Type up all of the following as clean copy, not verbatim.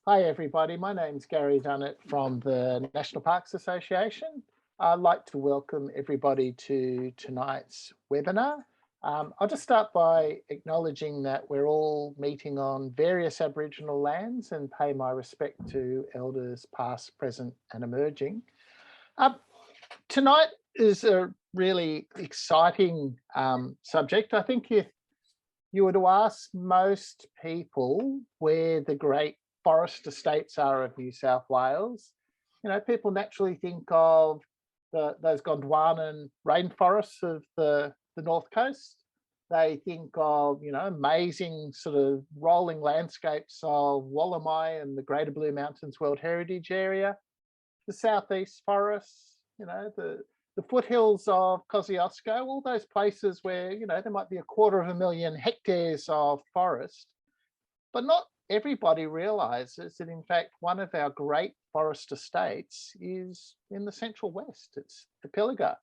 Hi everybody, my name's Gary Dunnett from the National Parks Association. I'd like to welcome everybody to tonight's webinar. I'll just start by acknowledging that we're all meeting on various Aboriginal lands and pay my respect to elders past, present and emerging. Tonight is a really exciting subject. I think if you were to ask most people where the great forest estates are of New South Wales, people naturally think of those Gondwanan rainforests of the North Coast. They think of, amazing sort of rolling landscapes of Wallamai and the Greater Blue Mountains World Heritage Area, the Southeast Forests, the foothills of Kosciuszko, all those places where, there might be 250,000 hectares of forest, but not everybody realizes that in fact one of our great forest estates is in the Central West. It's the Pilliga.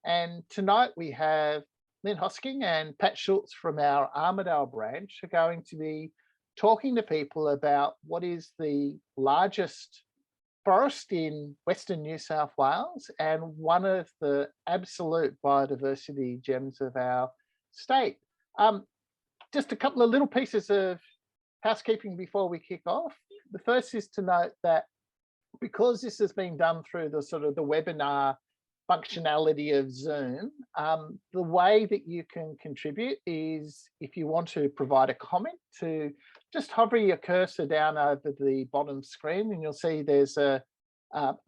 And tonight we have Lynne Hosking and Pat Schultz from our Armidale branch are going to be talking to people about what is the largest forest in Western New South Wales and one of the absolute biodiversity gems of our state. Just a couple of little pieces of housekeeping before we kick off. The first is to note that because this has been done through the sort of the webinar functionality of Zoom, the way that you can contribute is if you want to provide a comment, to just hover your cursor down over the bottom screen and you'll see there's a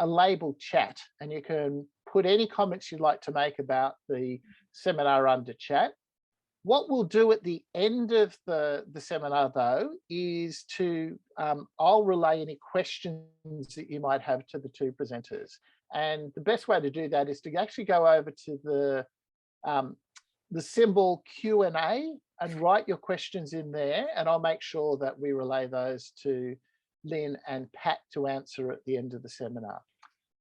labeled chat, and you can put any comments you'd like to make about the seminar under chat. What we'll do at the end of the seminar, though, is to, I'll relay any questions that you might have to the two presenters. And the best way to do that is to actually go over to the symbol Q&A and write your questions in there, and I'll make sure that we relay those to Lynne and Pat to answer at the end of the seminar.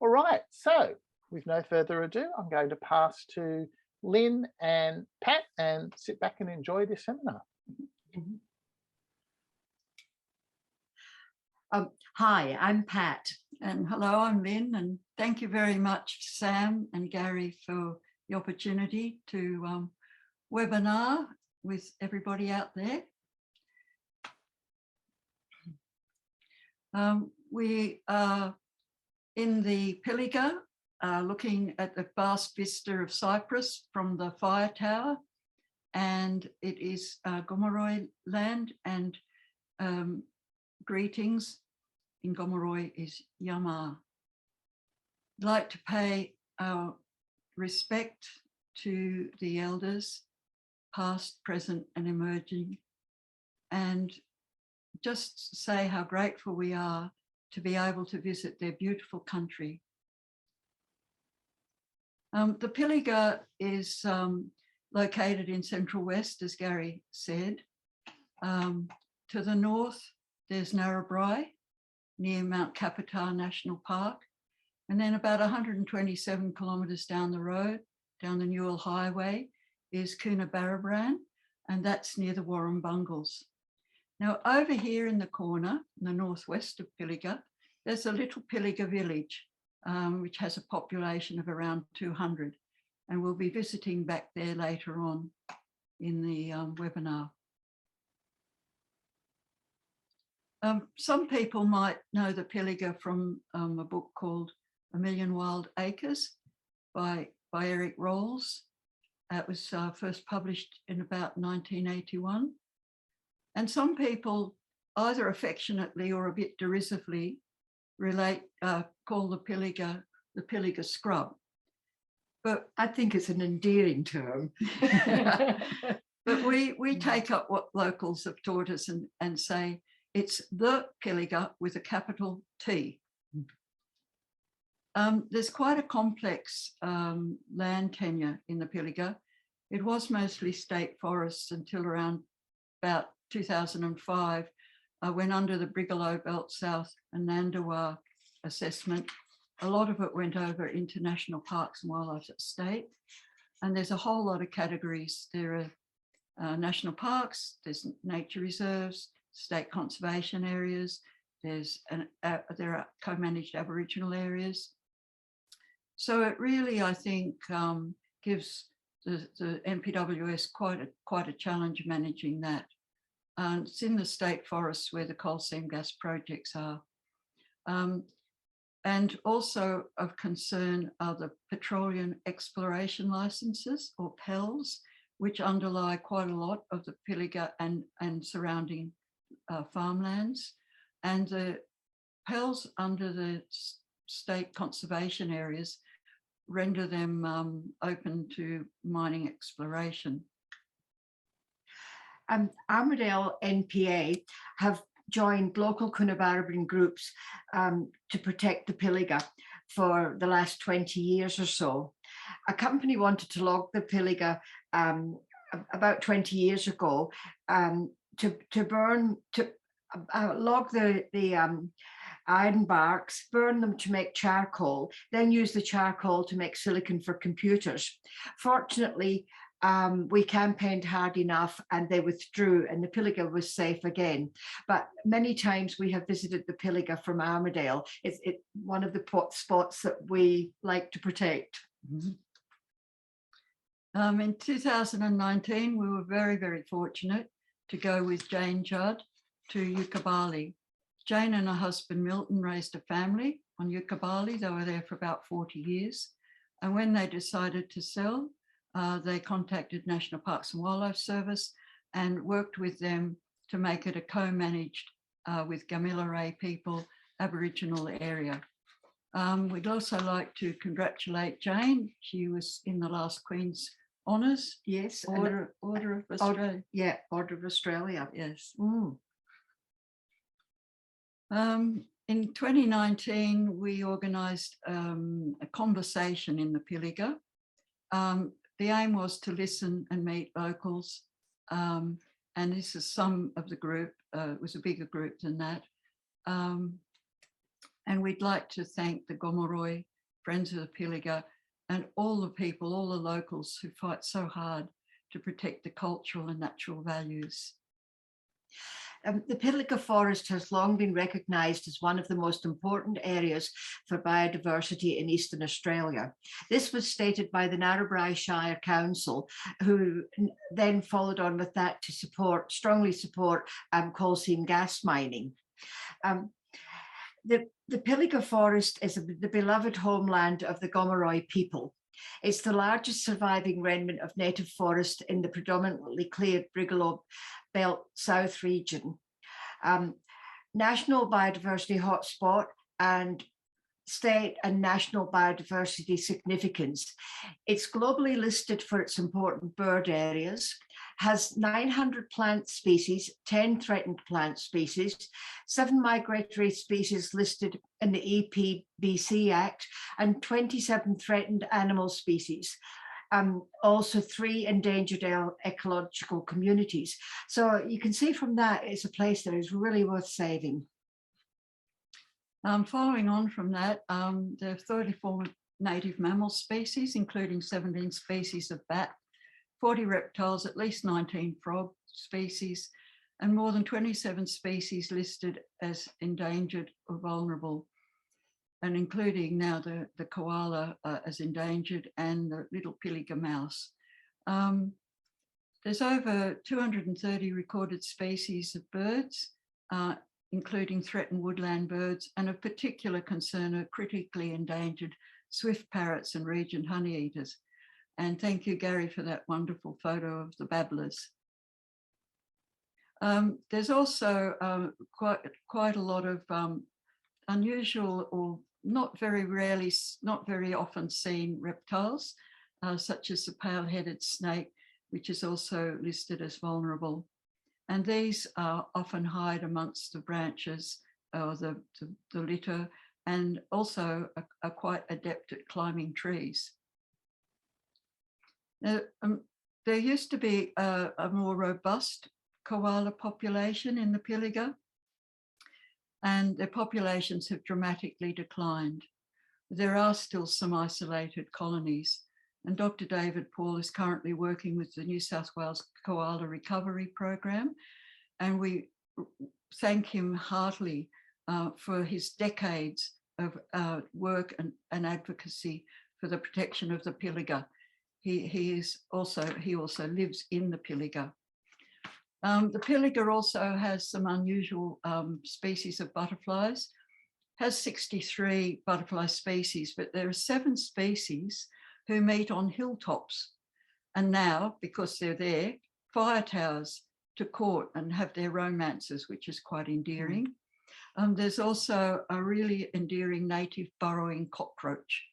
All right, so with no further ado, I'm going to pass to Lynne and Pat and sit back and enjoy this seminar. Hi, I'm Pat. And hello, I'm Lynne. And thank you very much, Sam and Gary, for the opportunity to webinar with everybody out there. We are in the Pilliga, looking at the vast vista of Cyprus from the fire tower, and it is Gomeroi land, and greetings in Gomeroi is Yama. I'd like to pay our respect to the elders, past, present and emerging, and just say how grateful we are to be able to visit their beautiful country. The Pilliga is located in Central West, as Gary said. To the north, there's Narrabri, near Mount Capitar National Park. And then about 127 kilometres down the road, down the Newell Highway, is Coonabarabran, and that's near the Warrumbungles. Now, over here in the corner, in the northwest of Pilliga, there's a little Pilliga Village, which has a population of around 200. And we'll be visiting back there later on in the webinar. Some people might know the Pilliga from a book called A Million Wild Acres by Eric Rawls. It was first published in about 1981. And some people, either affectionately or a bit derisively, call the Pilliga scrub. But I think it's an endearing term. But we take up what locals have taught us and say it's the Pilliga with a capital T. There's quite a complex land tenure in the Pilliga. It was mostly state forests until around about 2005, when under the Brigalow Belt South and Nandawa assessment, a lot of it went over into national parks and wildlife estate. And there's a whole lot of categories. There are national parks, there's nature reserves, state conservation areas, there are co-managed Aboriginal areas. So it really, I think, gives the NPWS quite a challenge managing that. It's in the state forests where the coal seam gas projects are. And also of concern are the petroleum exploration licenses, or PELs, which underlie quite a lot of the Pilliga and surrounding farmlands. And the PELs under the state conservation areas render them open to mining exploration. Armidale NPA have joined local Coonabarabran groups to protect the Pilliga for the last 20 years or so. A company wanted to log the Pilliga about 20 years ago to log the iron barks, burn them to make charcoal, then use the charcoal to make silicon for computers. Fortunately, we campaigned hard enough and they withdrew and the Pilliga was safe again. But many times we have visited the Pilliga from Armidale. It's one of the spots that we like to protect. Mm-hmm. In 2019, we were very, very fortunate to go with Jane Judd to Yukabali. Jane and her husband Milton raised a family on Yukabali. They were there for about 40 years. And when they decided to sell, they contacted National Parks and Wildlife Service and worked with them to make it a co-managed with Gamilaroi people Aboriginal area. We'd also like to congratulate Jane. She was in the last Queen's Honours. Yes. Order of Australia. Yeah, Order of Australia. Yes. Mm. In 2019, we organised a conversation in the Pilliga. The aim was to listen and meet locals. And this is some of the group, it was a bigger group than that. And we'd like to thank the Gomeroi, Friends of the Pilliga, and all the people, all the locals who fight so hard to protect the cultural and natural values. The Pillika Forest has long been recognised as one of the most important areas for biodiversity in Eastern Australia. This was stated by the Narrabri Shire Council, who then followed on with that to strongly support coal seam gas mining. The Pillika Forest is the beloved homeland of the Gomeroi people. It's the largest surviving remnant of native forest in the predominantly cleared Brigalow Belt South region. National biodiversity hotspot and state and national biodiversity significance. It's globally listed for its important bird areas, has 900 plant species, 10 threatened plant species, 7 migratory species listed in the EPBC Act, and 27 threatened animal species. Also 3 endangered ecological communities. So you can see from that, it's a place that is really worth saving. Following on from that, there are 34 native mammal species, including 17 species of bat, 40 reptiles, at least 19 frog species, and more than 27 species listed as endangered or vulnerable, and including now the koala as endangered and the little Pilliga mouse. There's over 230 recorded species of birds, including threatened woodland birds, and of particular concern are critically endangered swift parrots and region honeyeaters. And thank you, Gary, for that wonderful photo of the babblers. There's also quite a lot of unusual or not very often seen reptiles, such as the pale-headed snake, which is also listed as vulnerable. And these often hide amongst the branches or the litter, and also are quite adept at climbing trees. Now, there used to be a more robust koala population in the Pilliga, and their populations have dramatically declined. There are still some isolated colonies, and Dr. David Paul is currently working with the New South Wales Koala Recovery Program, and we thank him heartily for his decades of work and advocacy for the protection of the Pilliga. He also lives in the Pilliga. The Pilliga also has some unusual species of butterflies, has 63 butterfly species, but there are 7 species who meet on hilltops. And now, because they're there, fire towers to court and have their romances, which is quite endearing. There's also a really endearing native burrowing cockroach,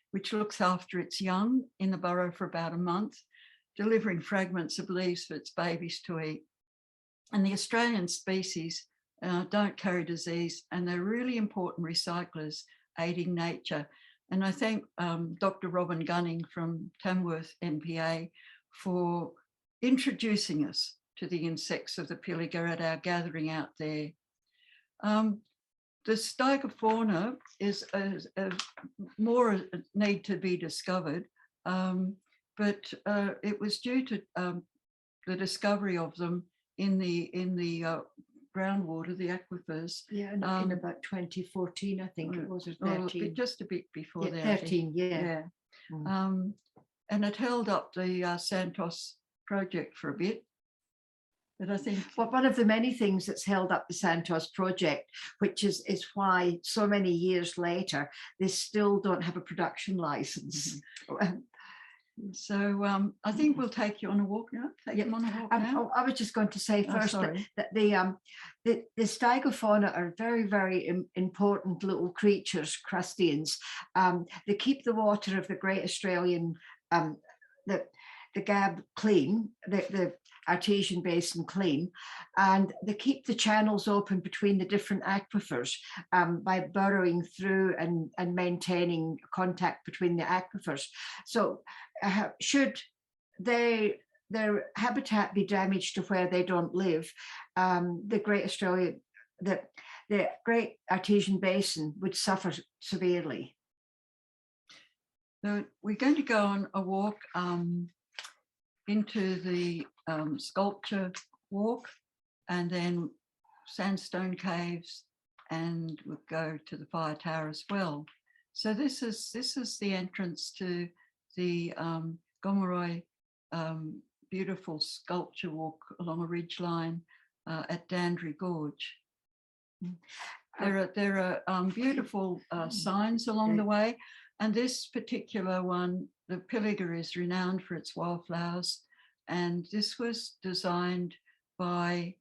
which looks after its young in the burrow for about a month, delivering fragments of leaves for its babies to eat. And the Australian species don't carry disease, and they're really important recyclers aiding nature. And I thank Dr. Robin Gunning from Tamworth MPA for introducing us to the insects of the Pilliga at our gathering out there. The Stygofauna is more need to be discovered, but it was due to the discovery of them in the groundwater, the aquifers. Yeah, in about 2014, I think it was, or 13. Just a bit before that. 13, yeah. And it held up the Santos project for a bit. But I think, well, one of the many things that's held up the Santos project, which is why so many years later they still don't have a production license. So I think we'll take you on a walk now. Take them on a walk now. I was just going to say first that the Stygofauna are very, very important little creatures, crustaceans. They keep the water of the Great Australian, the Gab clean, the Artesian Basin clean, and they keep the channels open between the different aquifers by burrowing through and maintaining contact between the aquifers. So should their habitat be damaged to where they don't live, the Great Australia, the Great Artesian Basin would suffer severely. So we're going to go on a walk into the sculpture walk, and then Sandstone Caves, and we'll go to the fire tower as well. So this is the entrance to the Gomeroi beautiful sculpture walk along a ridge line at Dandry Gorge. There are beautiful signs along the way, and this particular one, the Pilliga, is renowned for its wildflowers, and this was designed by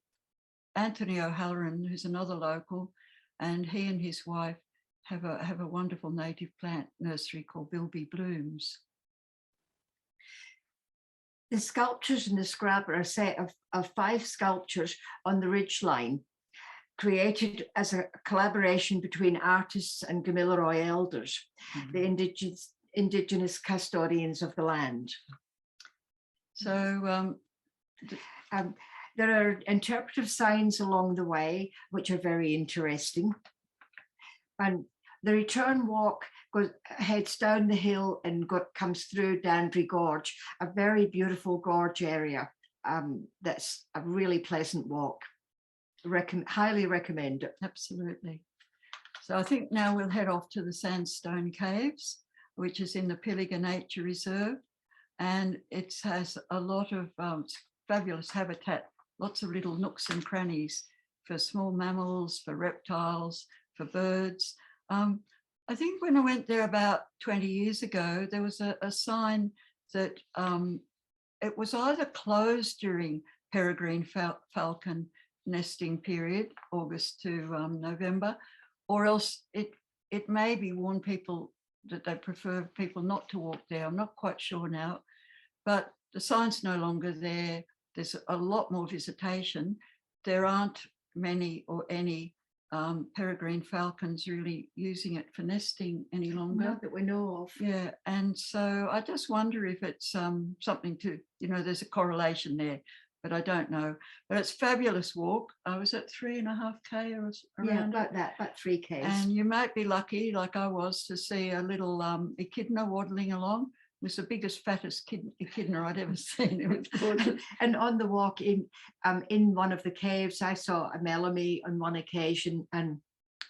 Anthony O'Halloran, who's another local, and he and his wife have a wonderful native plant nursery called Bilby Blooms. The sculptures in the scrap are a set of 5 sculptures on the ridgeline, created as a collaboration between artists and Gamilaroi elders, the indigenous custodians of the land. So there are interpretive signs along the way, which are very interesting. And the return walk heads down the hill and comes through Dandry Gorge, a very beautiful gorge area. That's a really pleasant walk. Highly recommend it. Absolutely. So I think now we'll head off to the Sandstone Caves, which is in the Pilliga Nature Reserve, and it has a lot of fabulous habitat, lots of little nooks and crannies for small mammals, for reptiles, for birds. I think when I went there about 20 years ago, there was a sign that it was either closed during peregrine falcon nesting period, August to November, or else it maybe warned people that they prefer people not to walk there. I'm not quite sure now, but the sign's no longer there. There's a lot more visitation. There aren't many or any peregrine falcons really using it for nesting any longer. Not that we know of. Yeah, and so I just wonder if it's something to, there's a correlation there, but I don't know. But it's a fabulous walk. I was at 3.5K or around about that, about 3Ks. And you might be lucky, like I was, to see a little echidna waddling along. It was the biggest, fattest echidna I'd ever seen. It was gorgeous. And on the walk in one of the caves, I saw a melomie on one occasion, and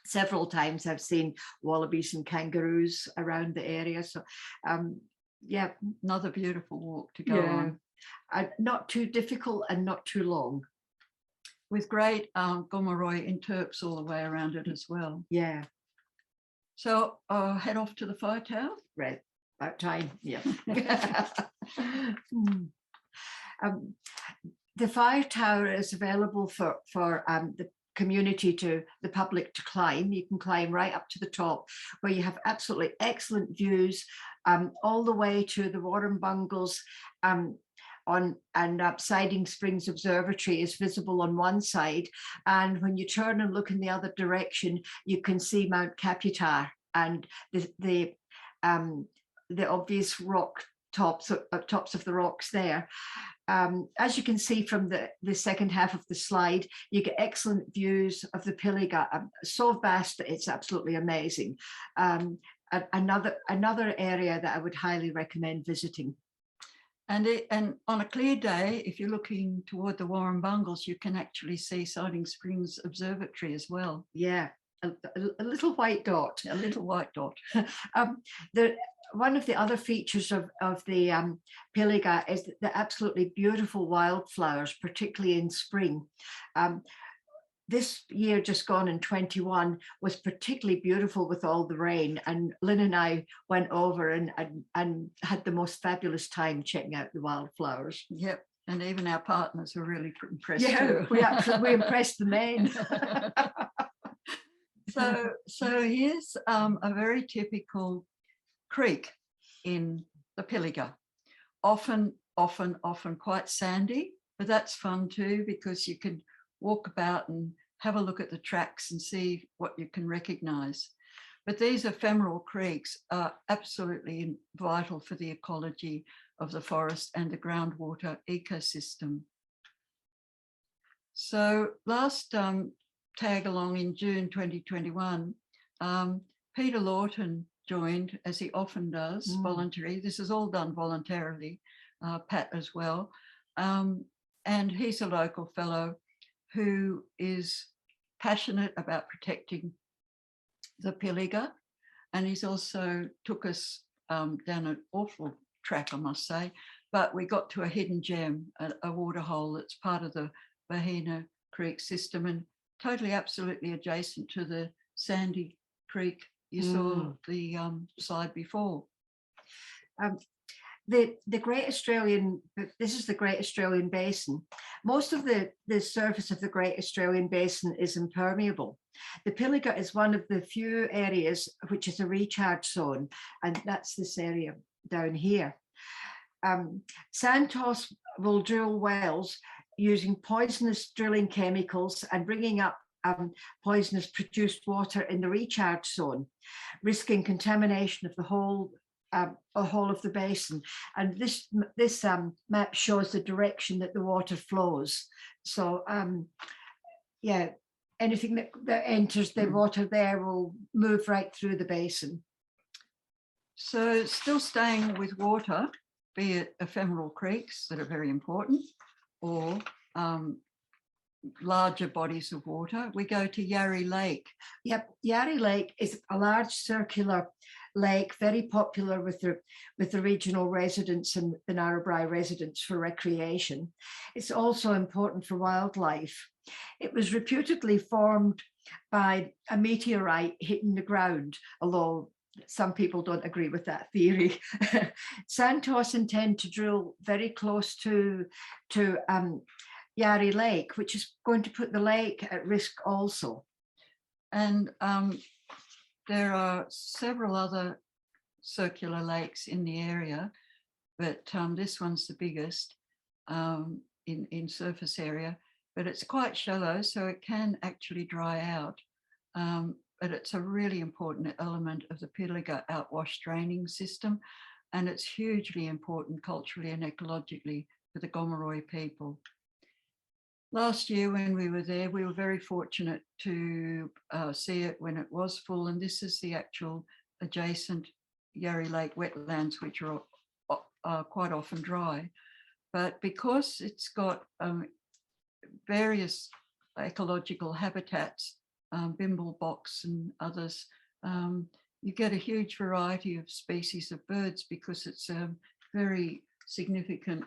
several times I've seen wallabies and kangaroos around the area. So yeah, Another beautiful walk to go on. Not too difficult and not too long. With great gomeroi interps all the way around it as well. Yeah. So head off to the fire tower. Right, about time. Yeah. The fire tower is available for the community the public to climb. You can climb right up to the top, where you have absolutely excellent views all the way to the Warrumbungles Siding Springs Observatory is visible on one side, and when you turn and look in the other direction, you can see Mount Caputar and the obvious rock tops of the rocks there. As you can see from the second half of the slide, you get excellent views of the Pilliga, so vast that it's absolutely amazing. Another area that I would highly recommend visiting. And on a clear day, if you're looking toward the Warrumbungles, you can actually see Siding Springs Observatory as well. Yeah, a little white dot. A little white dot. One of the other features of the Pilliga is the absolutely beautiful wildflowers, particularly in spring. This year just gone in 21 was particularly beautiful with all the rain, and Lynn and I went over and had the most fabulous time checking out the wildflowers. Yep, and even our partners were really impressed. Yeah, too. we impressed the men. So here's a very typical creek in the Pilliga. Often quite sandy, but that's fun too, because you can walk about and have a look at the tracks and see what you can recognize. But these ephemeral creeks are absolutely vital for the ecology of the forest and the groundwater ecosystem. So last tag along in June 2021, Peter Lorton joined, as he often does, voluntary. This is all done voluntarily, Pat as well. And he's a local fellow who is passionate about protecting the Pilliga. And he's also took us down an awful track, I must say, but we got to a hidden gem, a waterhole that's part of the Bahena Creek system and totally absolutely adjacent to the Sandy Creek you saw the slide before. The Great Australian, this is the Great Australian Basin. Most of the surface of the Great Australian Basin is impermeable. The Pilliga is one of the few areas which is a recharge zone, and that's this area down here. Santos will drill wells using poisonous drilling chemicals and bringing up poisonous produced water in the recharge zone, risking contamination of the whole of the basin. And this map shows the direction that the water flows. So yeah, anything that enters the water there will move right through the basin. So still staying with water, be it ephemeral creeks that are very important, or larger bodies of water, we go to Yarry Lake. Yep, Yarry Lake is a large circular lake, very popular with the regional residents and the Narrabri residents for recreation. It's also important for wildlife. It was reputedly formed by a meteorite hitting the ground, although some people don't agree with that theory. Santos intend to drill very close to Yarry Lake, which is going to put the lake at risk also. And there are several other circular lakes in the area, but this one's the biggest in surface area, but it's quite shallow, so it can actually dry out. But it's a really important element of the Pilliga outwash draining system, and it's hugely important culturally and ecologically for the Gomeroi people. Last year when we were there, we were very fortunate to see it when it was full, and this is the actual adjacent Yarry Lake wetlands, which are quite often dry. But because it's got various ecological habitats bimble box and others, you get a huge variety of species of birds because it's a very significant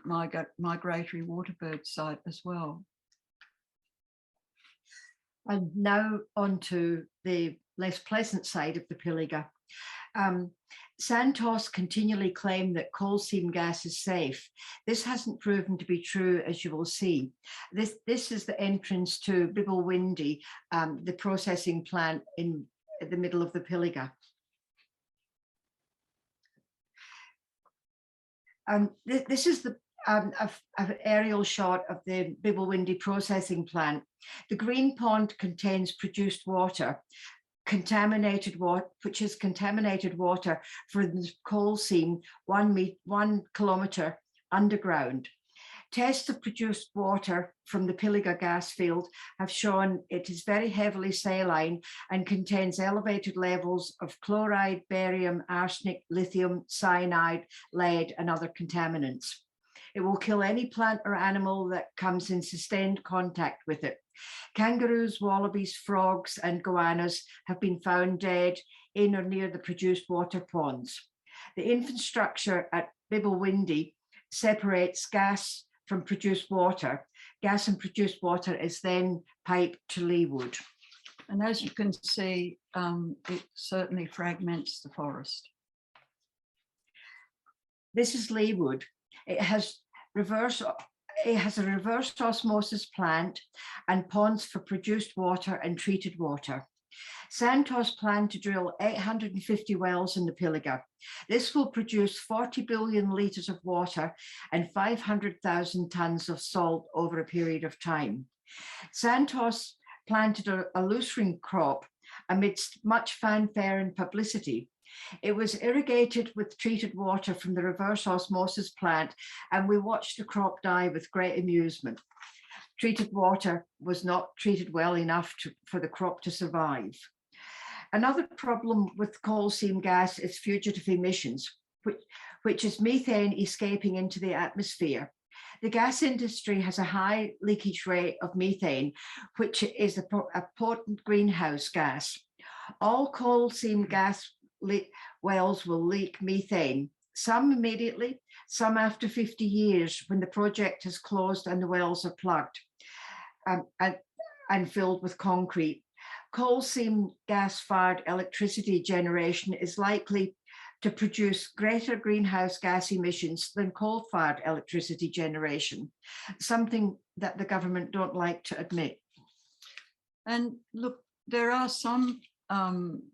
migratory water bird site as well. And now on to the less pleasant side of the Pilliga. Santos continually claim that coal seam gas is safe. This hasn't proven to be true, as you will see. This is the entrance to Bibblewindi, the processing plant in the middle of the Pilliga. This is the an aerial shot of the Bibblewindi processing plant. The green pond contains produced water, which is contaminated water from the coal seam 1 kilometre underground. Tests of produced water from the Pilliga gas field have shown it is very heavily saline and contains elevated levels of chloride, barium, arsenic, lithium, cyanide, lead, and other contaminants. It will kill any plant or animal that comes in sustained contact with it. Kangaroos, wallabies, frogs, and goannas have been found dead in or near the produced water ponds. The infrastructure at Bibblewindi separates gas from produced water. Gas and produced water is then piped to Leewood. And as you can see, it certainly fragments the forest. This is Leewood. It has a reverse osmosis plant and ponds for produced water and treated water. Santos plan to drill 850 wells in the Pilliga. This will produce 40 billion litres of water and 500,000 tonnes of salt over a period of time. Santos planted a lucerne crop amidst much fanfare and publicity. It was irrigated with treated water from the reverse osmosis plant, and we watched the crop die with great amusement. Treated water was not treated well enough for the crop to survive. Another problem with coal seam gas is fugitive emissions, which is methane escaping into the atmosphere. The gas industry has a high leakage rate of methane, which is a potent greenhouse gas. All coal seam gas wells will leak methane, some immediately, some after 50 years when the project has closed and the wells are plugged and filled with concrete. Coal seam gas-fired electricity generation is likely to produce greater greenhouse gas emissions than coal-fired electricity generation, something that the government don't like to admit. And look, there are some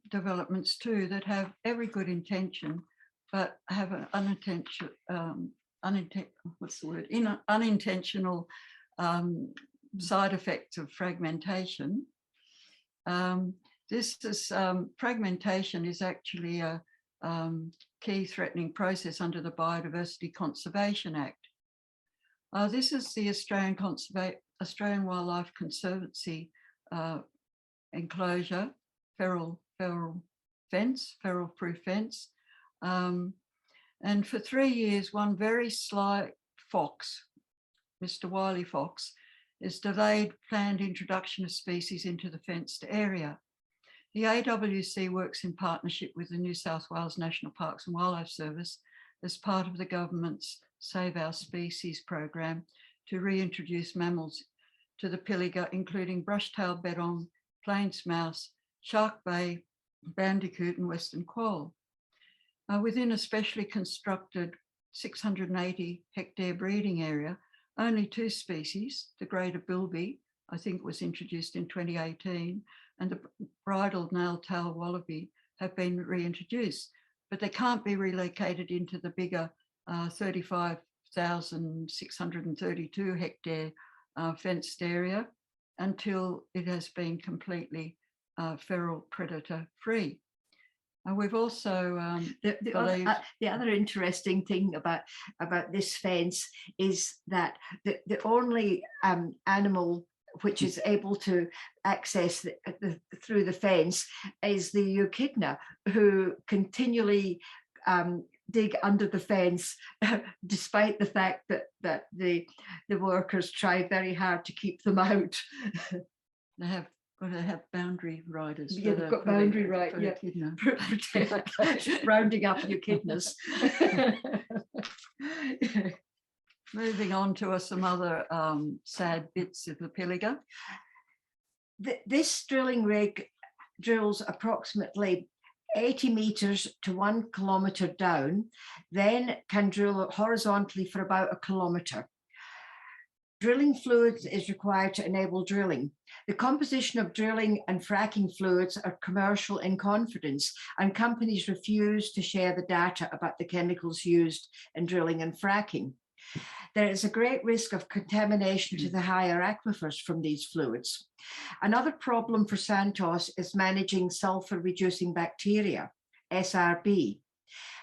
developments too that have every good intention, but have an unintentional side effects of fragmentation. Fragmentation is actually a key threatening process under the Biodiversity Conservation Act. This is the Australian Wildlife Conservancy enclosure, feral proof fence. And for 3 years, one very sly fox, Mr. Wily Fox, has delayed planned introduction of species into the fenced area. The AWC works in partnership with the New South Wales National Parks and Wildlife Service as part of the government's Save Our Species program to reintroduce mammals to the Pilliga, including brush-tailed bettong, plains mouse, shark bay, bandicoot, and western quoll. Within a specially constructed 680 hectare breeding area, only 2 species, the greater bilby, I think was introduced in 2018, and the bridled nail-tailed wallaby have been reintroduced, but they can't be relocated into the bigger 35,632 hectare fenced area until it has been completely feral predator free. We've also the other interesting thing about this fence is that the only animal which is able to access through the fence is the echidna, who continually dig under the fence, despite the fact that the workers try very hard to keep them out. They have Got to have boundary riders. Yeah, for they've the got boundary Pilliga- right, for the yeah. echidna. Rounding up your kidneys. Moving on to some other sad bits of the Pilliga. This drilling rig drills approximately 80 meters to 1 kilometer down, then can drill horizontally for about 1 kilometer. Drilling fluids is required to enable drilling. The composition of drilling and fracking fluids are commercial in confidence, and companies refuse to share the data about the chemicals used in drilling and fracking. There is a great risk of contamination to the higher aquifers from these fluids. Another problem for Santos is managing sulfur-reducing bacteria, SRB.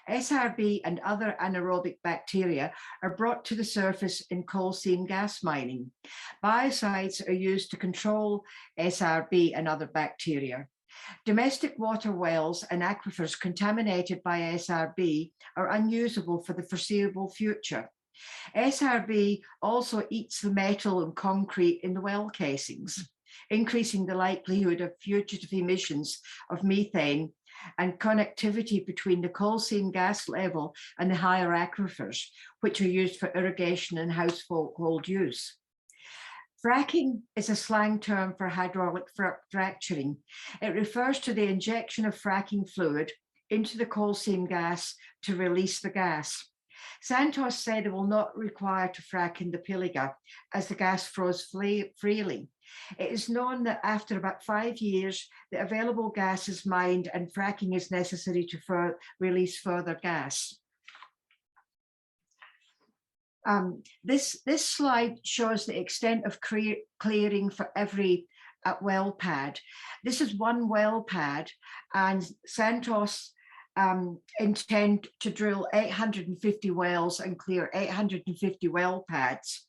SRB and other anaerobic bacteria are brought to the surface in coal seam gas mining. Biocides are used to control SRB and other bacteria. Domestic water wells and aquifers contaminated by SRB are unusable for the foreseeable future. SRB also eats the metal and concrete in the well casings, increasing the likelihood of fugitive emissions of methane and connectivity between the coal seam gas level and the higher aquifers, which are used for irrigation and household use. Fracking is a slang term for hydraulic fracturing. It refers to the injection of fracking fluid into the coal seam gas to release the gas. Santos said it will not require to frack in the Pilliga as the gas flows freely. It is known that after about 5 years, the available gas is mined and fracking is necessary to release further gas. This slide shows the extent of clearing for every well pad. This is one well pad, and Santos intend to drill 850 wells and clear 850 well pads,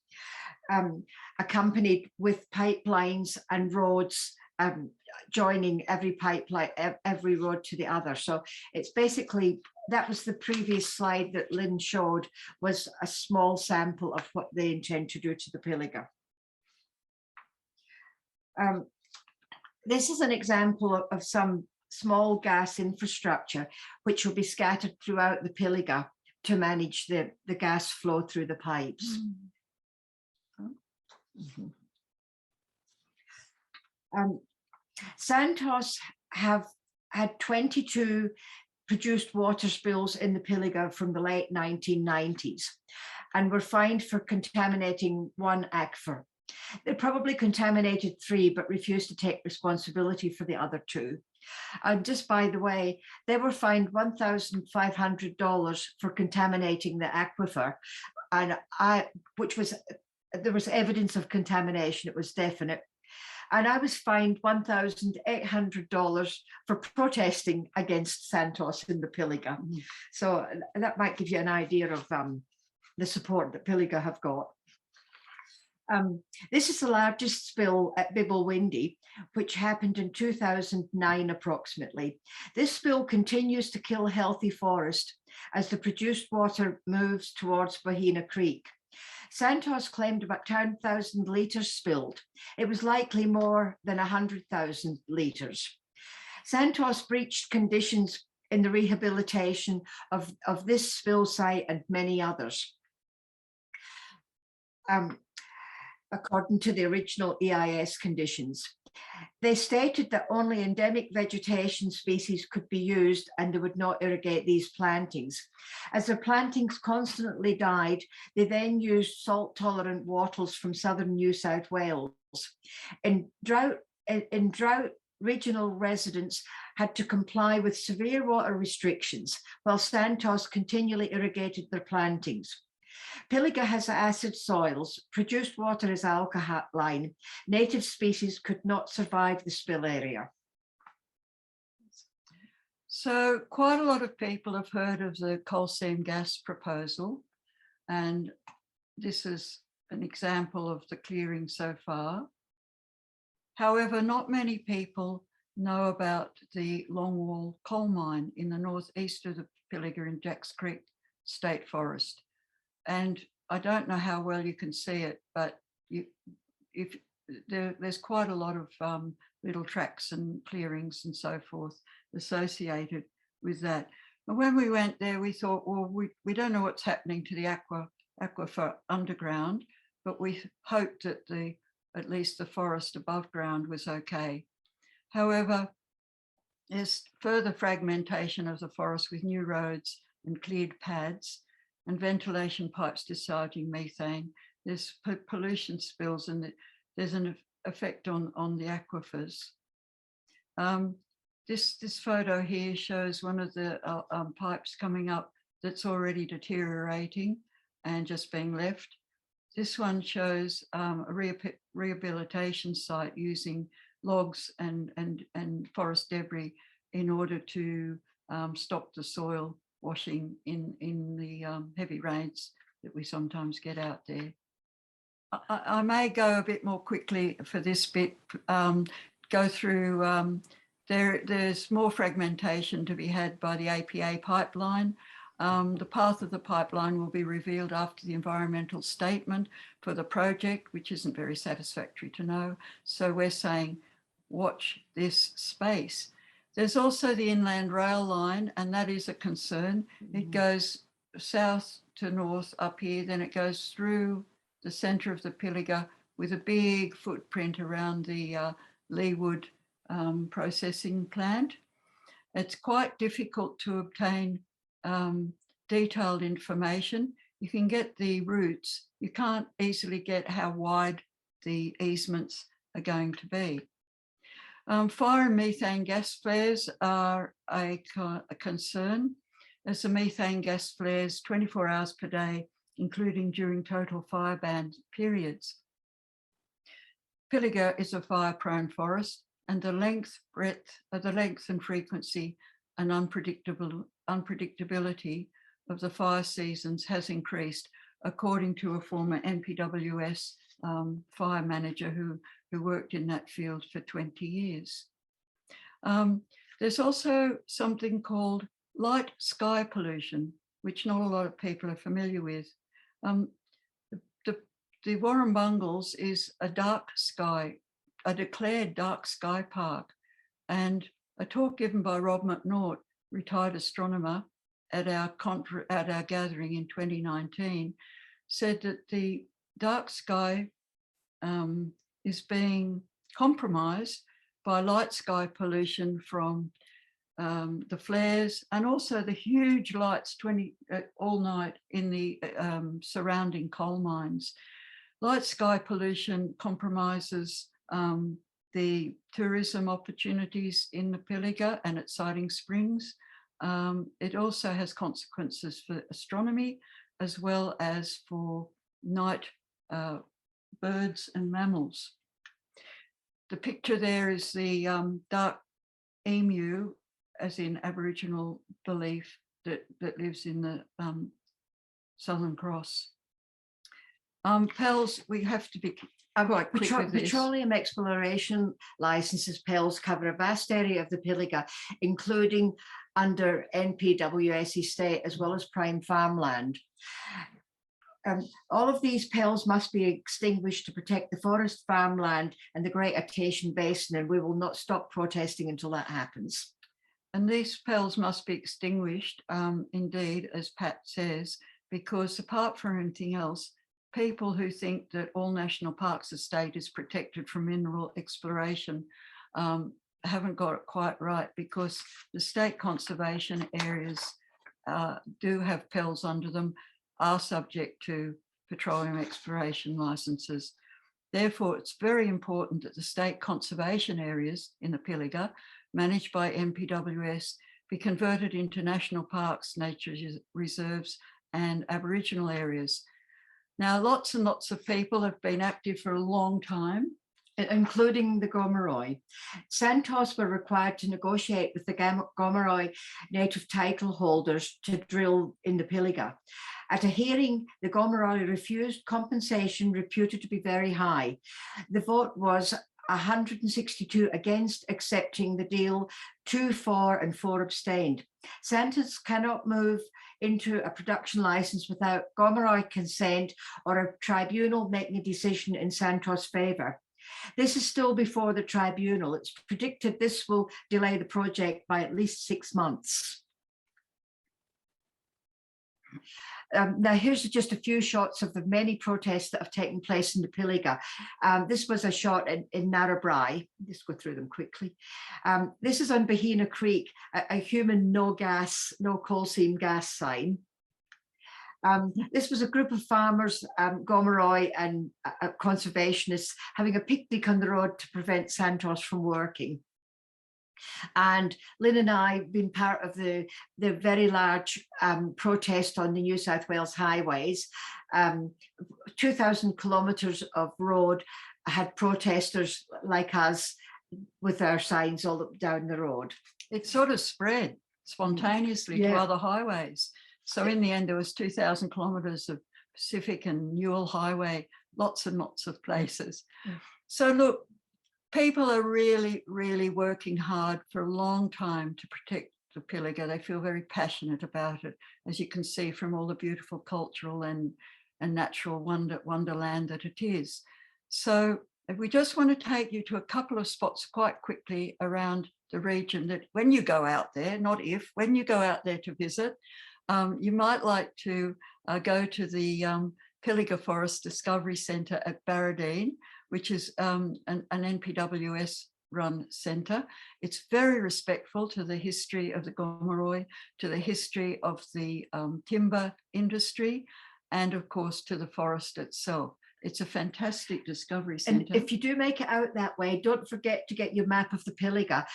accompanied with pipelines and roads joining every pipeline, every road to the other. So it's basically, that was the previous slide that Lynn showed, was a small sample of what they intend to do to the Pilliga. This is an example of some small gas infrastructure which will be scattered throughout the Pilliga to manage the gas flow through the pipes. Santos have had 22 produced water spills in the Pilliga from the late 1990s and were fined for contaminating 1 aquifer. They probably contaminated 3, but refused to take responsibility for the other 2. And just by the way, they were fined $1,500 for contaminating the aquifer, and there was evidence of contamination, it was definite. And I was fined $1,800 for protesting against Santos in the Pilliga. So that might give you an idea of the support that Pilliga have got. This is the largest spill at Bibblewindy, which happened in 2009 approximately. This spill continues to kill healthy forest as the produced water moves towards Bahina Creek. Santos claimed about 10,000 litres spilled. It was likely more than 100,000 litres. Santos breached conditions in the rehabilitation of this spill site and many others. According to the original EIS conditions. They stated that only endemic vegetation species could be used and they would not irrigate these plantings. As the plantings constantly died, they then used salt-tolerant wattles from southern New South Wales. In drought, regional residents had to comply with severe water restrictions, while Santos continually irrigated their plantings. Pilliga has acid soils, produced water is alkaline, native species could not survive the spill area. So quite a lot of people have heard of the coal seam gas proposal, and this is an example of the clearing so far. However, not many people know about the Longwall coal mine in the northeast of the Pilliga in Jacks Creek State Forest. And I don't know how well you can see it, but if there's quite a lot of little tracks and clearings and so forth associated with that. And when we went there, we thought, well, we don't know what's happening to the aquifer underground, but we hoped that at least the forest above ground was okay. However, there's further fragmentation of the forest with new roads and cleared pads and ventilation pipes discharging methane. There's pollution spills, and there's an effect on the aquifers. This photo here shows one of the pipes coming up that's already deteriorating and just being left. This one shows a rehabilitation site using logs and forest debris in order to stop the soil washing in the heavy rains that we sometimes get out there. I may go a bit more quickly for this bit, go through, there's more fragmentation to be had by the APA pipeline. The path of the pipeline will be revealed after the environmental statement for the project, which isn't very satisfactory to know. So we're saying, watch this space. There's also the inland rail line, and that is a concern. It goes south to north up here, then it goes through the centre of the Pilliga with a big footprint around the Leewood processing plant. It's quite difficult to obtain detailed information. You can get the routes, you can't easily get how wide the easements are going to be. Fire and methane gas flares are a concern, as the methane gas flares 24 hours per day, including during total fire ban periods. Pilliga is a fire-prone forest, and the length and frequency and unpredictability of the fire seasons has increased, according to a former NPWS fire manager who worked in that field for 20 years. There's also something called light sky pollution, which not a lot of people are familiar with. The Warrumbungles is a dark sky, a declared dark sky park. And a talk given by Rob McNaught, retired astronomer, at our gathering in 2019, said that the dark sky is being compromised by light sky pollution from the flares, and also the huge lights all night in the surrounding coal mines. Light sky pollution compromises the tourism opportunities in the Pilliga and its sighting springs. It also has consequences for astronomy, as well as for night birds and mammals. The picture there is the dark emu, as in Aboriginal belief, that lives in the Southern Cross. Pels, we have to be quite quick with this. Petroleum exploration licenses, PELs, cover a vast area of the Pilliga, including under NPWS estate as well as prime farmland. All of these PELs must be extinguished to protect the forest, farmland and the Great Acacian Basin, and we will not stop protesting until that happens. And these PELs must be extinguished, indeed, as Pat says, because apart from anything else, people who think that all national parks estate is protected from mineral exploration haven't got it quite right, because the state conservation areas do have PELs under them, are subject to petroleum exploration licenses. Therefore, it's very important that the state conservation areas in the Pilliga, managed by NPWS, be converted into national parks, nature reserves and Aboriginal areas. Now, lots and lots of people have been active for a long time, including the Gomeroi. Santos were required to negotiate with the Gomeroi native title holders to drill in the Pilliga. At a hearing, the Gomeroi refused compensation reputed to be very high. The vote was 162 against accepting the deal, 2 for and 4 abstained. Santos cannot move into a production license without Gomeroi consent or a tribunal making a decision in Santos' favour. This is still before the tribunal. It's predicted this will delay the project by at least 6 months. Now, here's just a few shots of the many protests that have taken place in the Pilliga. This was a shot in Narrabri. Just go through them quickly. This is on Bahina Creek, a human no coal seam gas sign. This was a group of farmers, Gomeroi and conservationists having a picnic on the road to prevent Santos from working. And Lynn and I have been part of the very large protest on the New South Wales highways. 2,000 kilometres of road had protesters like us with our signs all up down the road. It sort of spread spontaneously to other highways. So in the end, there was 2,000 kilometres of Pacific and Newell Highway, lots and lots of places. So look, people are really, really working hard for a long time to protect the Pilliga. They feel very passionate about it, as you can see from all the beautiful cultural and natural wonderland that it is. So we just want to take you to a couple of spots quite quickly around the region that when you go out there, not if, when you go out there to visit, you might like to go to the Pillika Forest Discovery Centre at Baradine, which is an NPWS run centre. It's very respectful to the history of the Gomeroi, to the history of the timber industry, and of course to the forest itself. It's a fantastic discovery centre. And if you do make it out that way, don't forget to get your map of the Pilliga.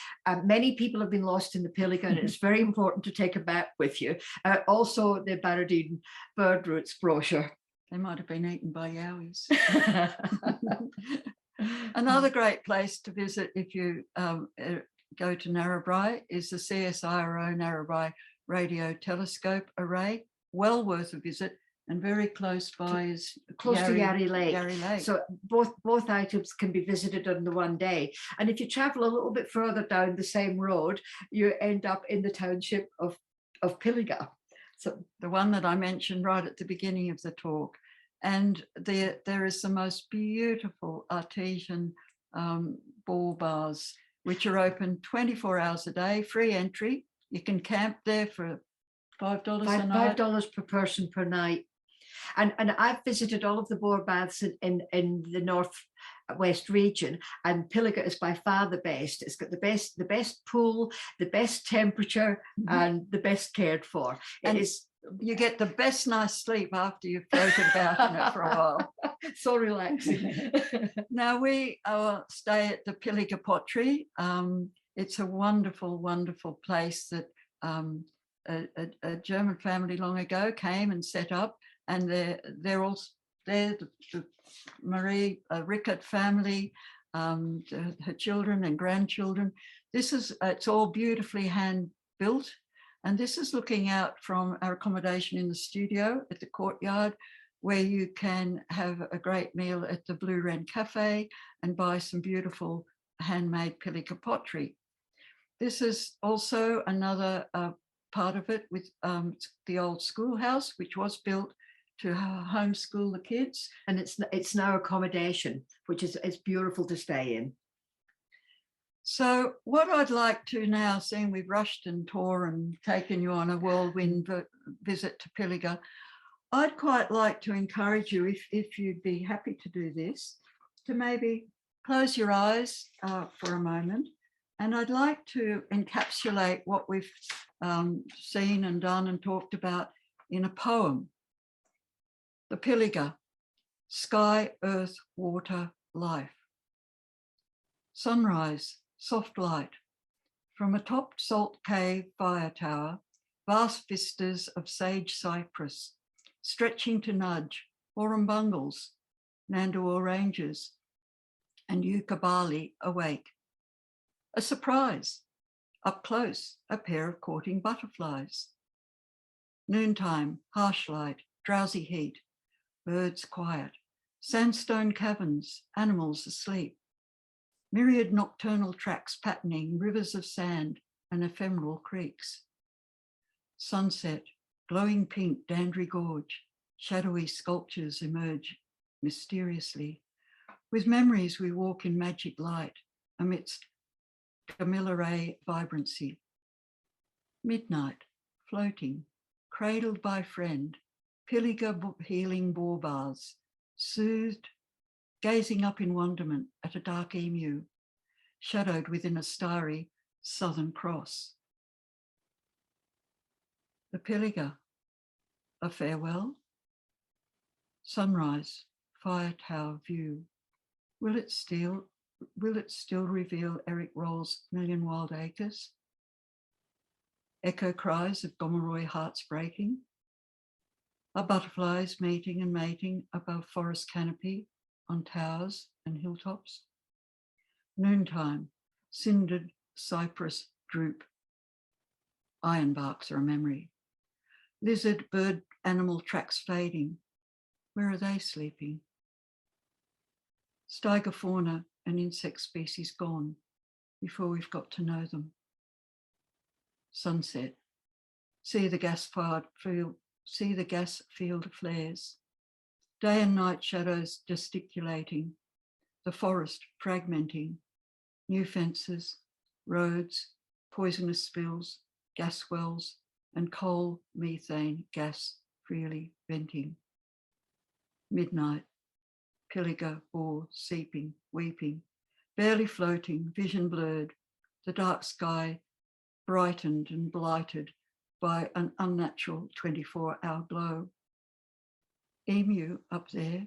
Many people have been lost in the Pilliga, and it's very important to take a map with you. Also the Baradine bird routes brochure. They might have been eaten by yowies. Another great place to visit if you go to Narrabri is the CSIRO Narrabri Radio Telescope Array. Well worth a visit, and very close by is close to Yarry Lake. Yarry Lake. So both items can be visited on the one day. And if you travel a little bit further down the same road, you end up in the township of Pilliga. So the one that I mentioned right at the beginning of the talk. And there is the most beautiful artesian ball bars, which are open 24 hours a day, free entry. You can camp there for $5 a night. $5 per person per night. And I've visited all of the bore baths in the northwest region, and Pilliga is by far the best. It's got the best pool, the best temperature, and the best cared for. You get the best nice sleep after you've floated about in it for a while. So relaxing. Now we stay at the Pilliga Pottery. It's a wonderful, wonderful place that a German family long ago came and set up, and they're all there. The Marie Rickert family, her children and grandchildren. It's all beautifully hand built. And this is looking out from our accommodation in the studio at the courtyard, where you can have a great meal at the Blue Wren Cafe and buy some beautiful handmade Pilliga pottery. This is also another part of it with the old schoolhouse, which was built to homeschool the kids. And it's now accommodation, which is beautiful to stay in. So what I'd like to now, seeing we've rushed and tore and taken you on a whirlwind visit to Pilliga, I'd quite like to encourage you, if you'd be happy to do this, to maybe close your eyes for a moment. And I'd like to encapsulate what we've seen and done and talked about in a poem. The Pilliga, sky, earth, water, life. Sunrise, soft light. From a topped salt cave fire tower, vast vistas of sage cypress, stretching to nudge, Warrumbungles, Nandawar Ranges, and Yukabali awake. A surprise, up close, a pair of courting butterflies. Noontime, harsh light, drowsy heat, birds quiet, sandstone caverns, animals asleep. Myriad nocturnal tracks patterning rivers of sand and ephemeral creeks. Sunset, glowing pink Dandry Gorge, shadowy sculptures emerge mysteriously. With memories we walk in magic light amidst Camilla vibrancy. Midnight, floating, cradled by friend, Pilliga healing boar baths, soothed, gazing up in wonderment at a dark emu, shadowed within a starry Southern Cross. The Pilliga, a farewell. Sunrise, fire tower view. Will it still reveal Eric Roll's Million Wild Acres? Echo cries of Gomeroi hearts breaking. Are butterflies meeting and mating above forest canopy on towers and hilltops? Noontime, cindered cypress droop. Ironbarks are a memory. Lizard, bird, animal tracks fading. Where are they sleeping? Steiger fauna and insect species gone before we've got to know them. Sunset. See the gas field flares. Day and night shadows gesticulating. The forest fragmenting. New fences, roads, poisonous spills, gas wells, and coal methane gas freely venting. Midnight, Pilliga boar seeping, weeping, barely floating, vision blurred, the dark sky brightened and blighted by an unnatural 24-hour glow. Emu up there,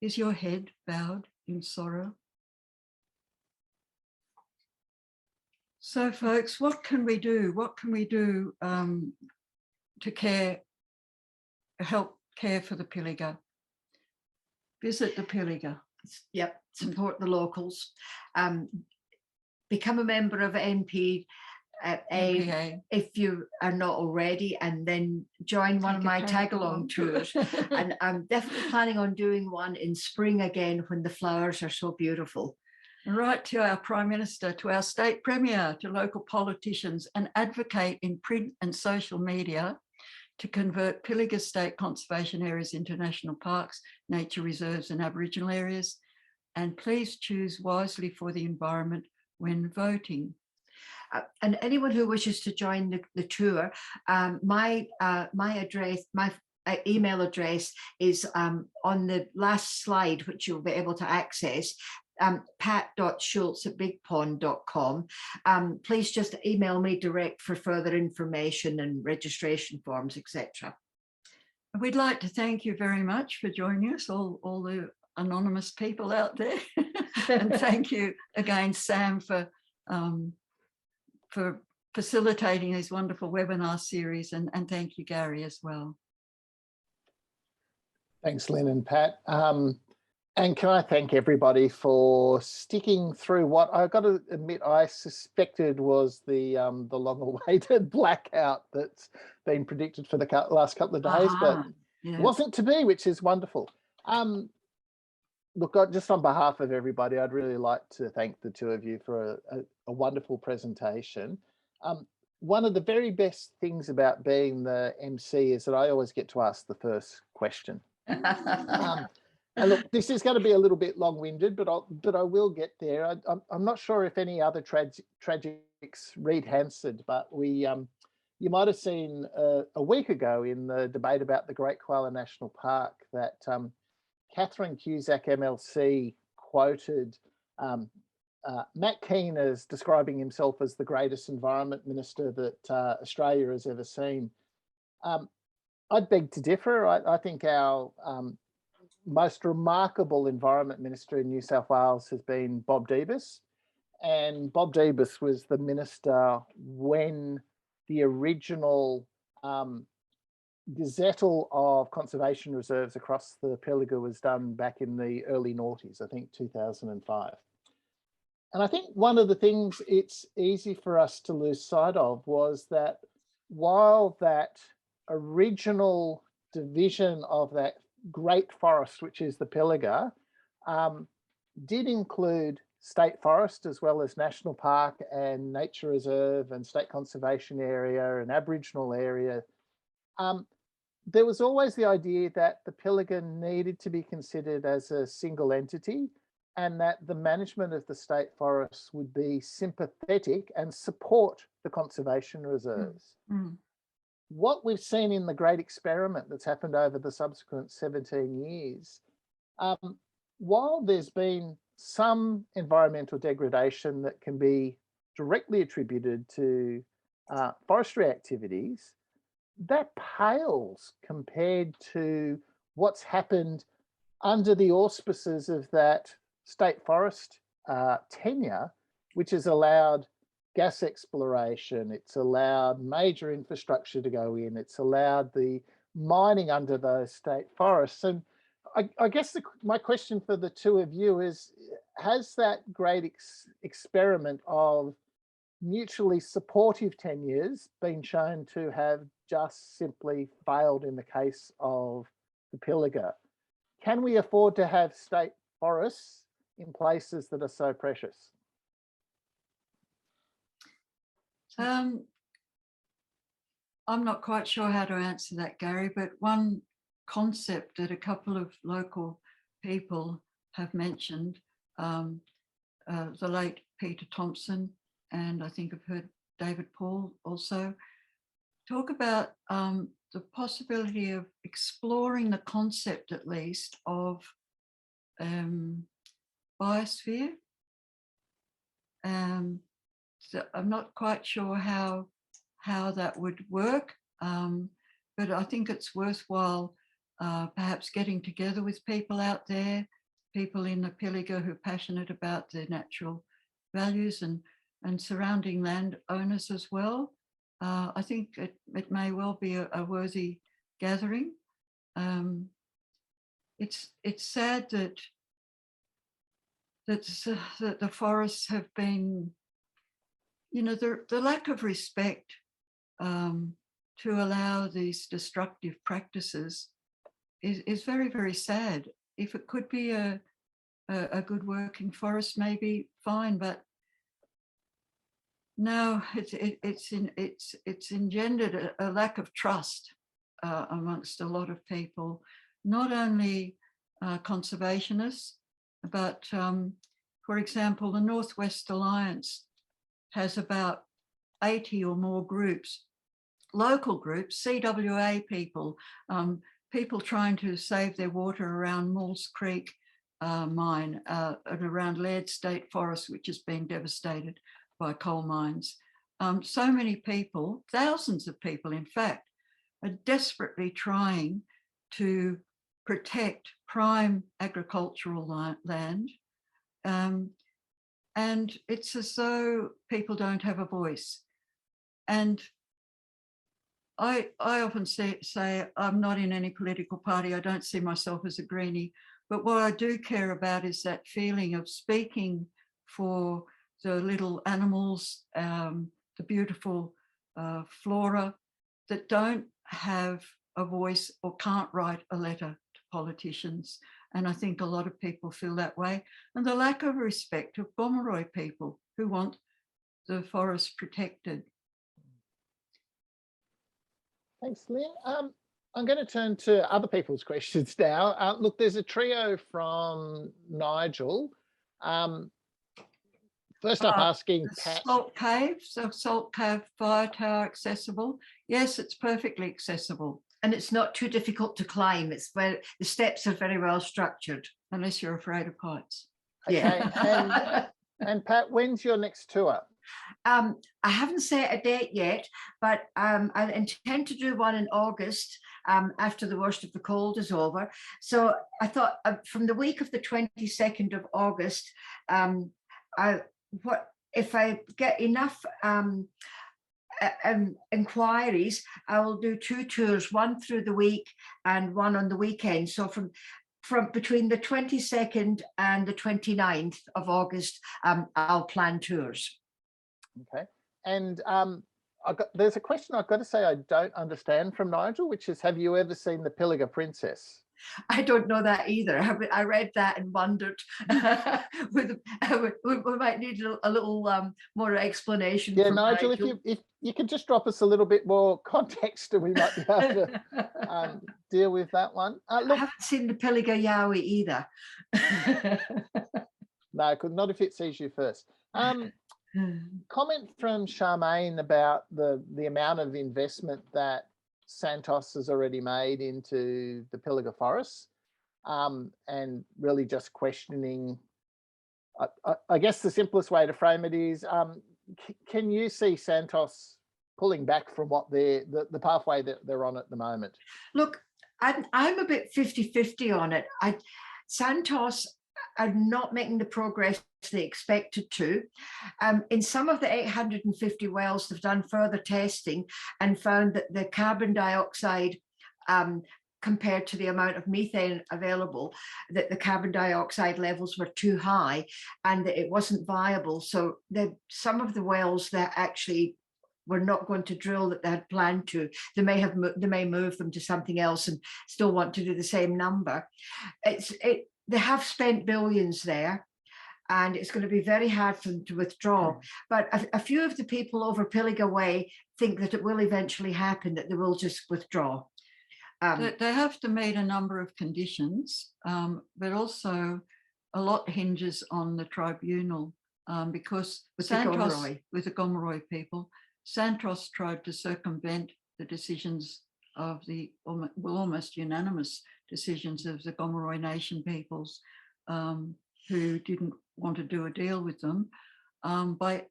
is your head bowed in sorrow? So folks, what can we do? What can we do to help care for the Pilliga? Visit the Pilliga. Yep, support the locals. Become a member of NPA if you are not already, and then join one of my tag-along tours. And I'm definitely planning on doing one in spring again when the flowers are so beautiful. Write to our Prime Minister, to our State Premier, to local politicians, and advocate in print and social media to convert Pilliga State Conservation Areas into national parks, nature reserves and Aboriginal areas. And please choose wisely for the environment when voting. And anyone who wishes to join the tour, my email address is on the last slide, which you'll be able to access. pat.schultz@bigpond.com. Please just email me direct for further information and registration forms, etc. We'd like to thank you very much for joining us, all the anonymous people out there. And thank you again, Sam, for facilitating this wonderful webinar series, and thank you, Gary, as well. Thanks, Lynn and Pat. And can I thank everybody for sticking through what I've got to admit I suspected was the long-awaited blackout that's been predicted for the last couple of days, but yeah. It wasn't to be, which is wonderful. Look, just on behalf of everybody, I'd really like to thank the two of you for a wonderful presentation. One of the very best things about being the MC is that I always get to ask the first question. And look, this is going to be a little bit long-winded, but I will get there. I'm not sure if any other tragics read Hansard, but you might have seen a week ago in the debate about the Great Koala National Park that Catherine Cusack MLC quoted Matt Keane as describing himself as the greatest environment minister that Australia has ever seen. I'd beg to differ. I think our most remarkable environment minister in New South Wales has been Bob Debus. And Bob Debus was the minister when the original gazettal of conservation reserves across the Pilliga was done back in the early noughties, I think 2005. And I think one of the things it's easy for us to lose sight of was that while that original division of that great forest, which is the Pilliga, did include state forest as well as national park and nature reserve and state conservation area and Aboriginal area. there was always the idea that the Pilliga needed to be considered as a single entity, and that the management of the state forests would be sympathetic and support the conservation reserves. What we've seen in the great experiment that's happened over the subsequent 17 years, while there's been some environmental degradation that can be directly attributed to forestry activities, that pales compared to what's happened under the auspices of that state forest tenure, which has allowed gas exploration, it's allowed major infrastructure to go in, it's allowed the mining under those state forests. And I guess my question for the two of you is, has that great experiment of mutually supportive tenures been shown to have just simply failed in the case of the Pilliga? Can we afford to have state forests in places that are so precious? I'm not quite sure how to answer that, Gary, but one concept that a couple of local people have mentioned, the late Peter Thompson, and I think I've heard David Paul also, talk about the possibility of exploring the concept, at least, of biosphere. So I'm not quite sure how that would work, but I think it's worthwhile perhaps getting together with people out there, people in the Pilliga who are passionate about their natural values and surrounding landowners as well. I think it may well be a worthy gathering. It's sad that the forests have been, the lack of respect to allow these destructive practices is very, very sad. If it could be a good working forest, maybe fine, but no, it's engendered a lack of trust amongst a lot of people, not only conservationists, but for example, the Northwest Alliance has about 80 or more groups, local groups, CWA people, people trying to save their water around Maules Creek mine and around Laird State Forest, which has been devastated by coal mines. So many people, thousands of people in fact, are desperately trying to protect prime agricultural land. And it's as though people don't have a voice. And I often say I'm not in any political party. I don't see myself as a greenie, but what I do care about is that feeling of speaking for the little animals, the beautiful flora that don't have a voice or can't write a letter to politicians. And I think a lot of people feel that way. And the lack of respect of Gomeroi people who want the forest protected. Thanks, Lynn. I'm going to turn to other people's questions now. Look, there's a trio from Nigel. First up, asking Pat. Salt Caves, so Salt Cave Fire Tower accessible? Yes, it's perfectly accessible. And it's not too difficult to climb. It's where the steps are very well structured. Unless you're afraid of heights. Okay. Yeah. And Pat, when's your next tour? I haven't set a date yet, but I intend to do one in August after the worst of the cold is over. So I thought from the week of the 22nd of August, what if I get enough inquiries, I will do 2 tours, one through the week and one on the weekend. So from between the 22nd and the 29th of August, I'll plan tours. Okay. And there's a question I've got to say I don't understand from Nigel, which is, have you ever seen the Pilliga Princess? I don't know that either. I read that and wondered. We might need a little more explanation. Yeah, from Nigel, if you could just drop us a little bit more context, and we might be able to deal with that one. I Look, haven't seen the Pilliga Yowie either. no, not if it sees you first. Comment from Charmaine about the amount of investment that Santos has already made into the Pilliga Forest, and really just questioning. I guess the simplest way to frame it is, can you see Santos pulling back from what the pathway that they're on at the moment? Look, I'm a bit 50-50 on it. Santos are not making the progress they expected to. In some of the 850 wells, they've done further testing and found that the carbon dioxide, compared to the amount of methane available, that the carbon dioxide levels were too high and that it wasn't viable. So some of the wells that actually were not going to drill that they had planned to, they may move them to something else and still want to do the same number. They have spent billions there, and it's going to be very hard for them to withdraw. But a few of the people over Pilliga Way think that it will eventually happen, that they will just withdraw. They have to meet a number of conditions, but also a lot hinges on the tribunal, because with the Gomeroi people, Santos tried to circumvent the decisions of the almost unanimous decisions of the Gomeroi Nation peoples, who didn't want to do a deal with them, by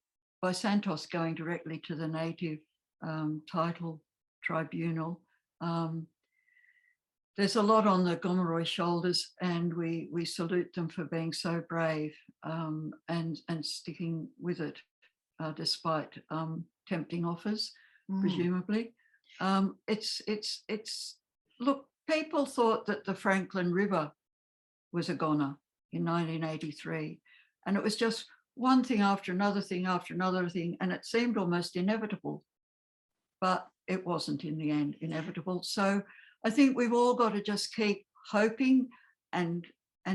Santos going directly to the native title tribunal. There's a lot on the Gomeroi shoulders, and we salute them for being so brave, and sticking with it, despite tempting offers, presumably. Look, people thought that the Franklin River was a goner in 1983, and it was just one thing after another thing after another thing, and it seemed almost inevitable, but it wasn't in the end inevitable. So I think we've all got to just keep hoping and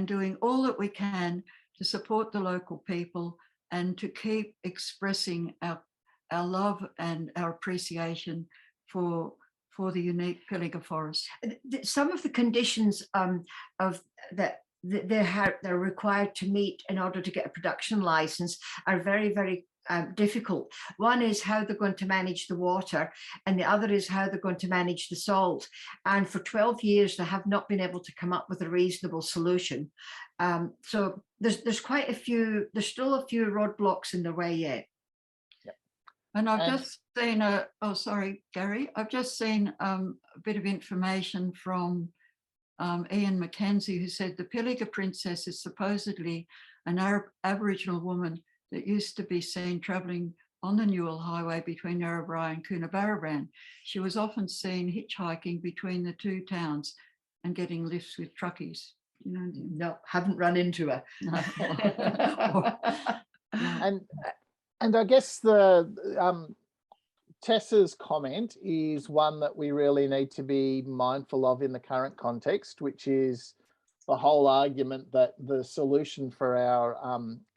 doing all that we can to support the local people and to keep expressing our love and our appreciation for the unique Pillika Forest. Some of the conditions of that they're required to meet in order to get a production license are very, very difficult. One is how they're going to manage the water, and the other is how they're going to manage the salt. And for 12 years, they have not been able to come up with a reasonable solution. So there's quite a few, there's still a few roadblocks in the way yet. And I've just seen Gary, I've just seen a bit of information from Ian Mackenzie, who said the Pilliga princess is supposedly an Aboriginal woman that used to be seen travelling on the Newell Highway between Narrabri and Coonabarabran. She was often seen hitchhiking between the two towns and getting lifts with truckies. You know, no, haven't run into her. No. And I guess the Tessa's comment is one that we really need to be mindful of in the current context, which is the whole argument that the solution for our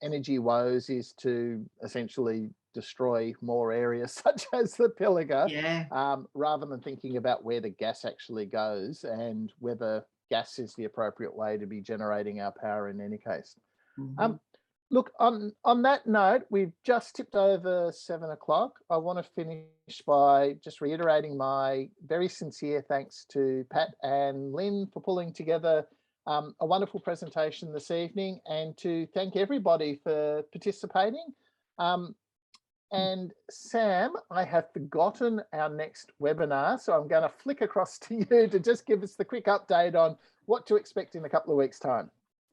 energy woes is to essentially destroy more areas such as the Pilliga, rather than thinking about where the gas actually goes and whether gas is the appropriate way to be generating our power in any case. Look, on that note, we've just tipped over 7 o'clock. I want to finish by just reiterating my very sincere thanks to Pat and Lynn for pulling together a wonderful presentation this evening, and to thank everybody for participating. And Sam, I have forgotten our next webinar, so I'm going to flick across to you to just give us the quick update on what to expect in a couple of weeks' time.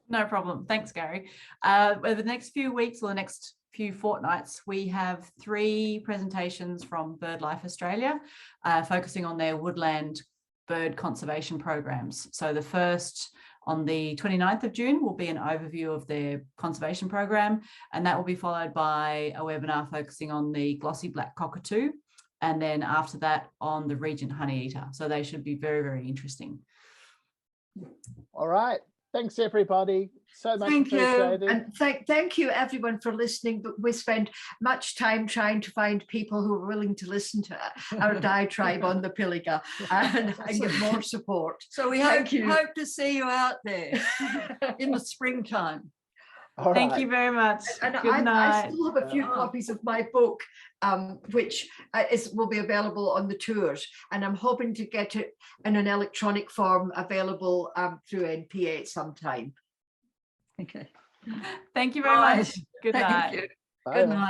No problem. Thanks, Gary. Over the next few weeks or the next few fortnights, we have 3 presentations from BirdLife Australia, focusing on their woodland bird conservation programs. So the first, on the 29th of June, will be an overview of their conservation program, and that will be followed by a webinar focusing on the glossy black cockatoo, and then after that on the Regent honeyeater. So they should be very, very interesting. All right. Thanks, everybody. So much Thank you. appreciated. And thank you everyone for listening. But we spent much time trying to find people who are willing to listen to our diatribe on the Pilliga and get more support. So we Thank hope, you. hope to see you out there in the springtime. All Thank right. you very much. And Good I night. still have a few copies of my book, which will be available on the tours. And I'm hoping to get it in an electronic form available through NPA at some time. Okay. Thank you very Right. much. Good Thank night. you. Bye. Good night.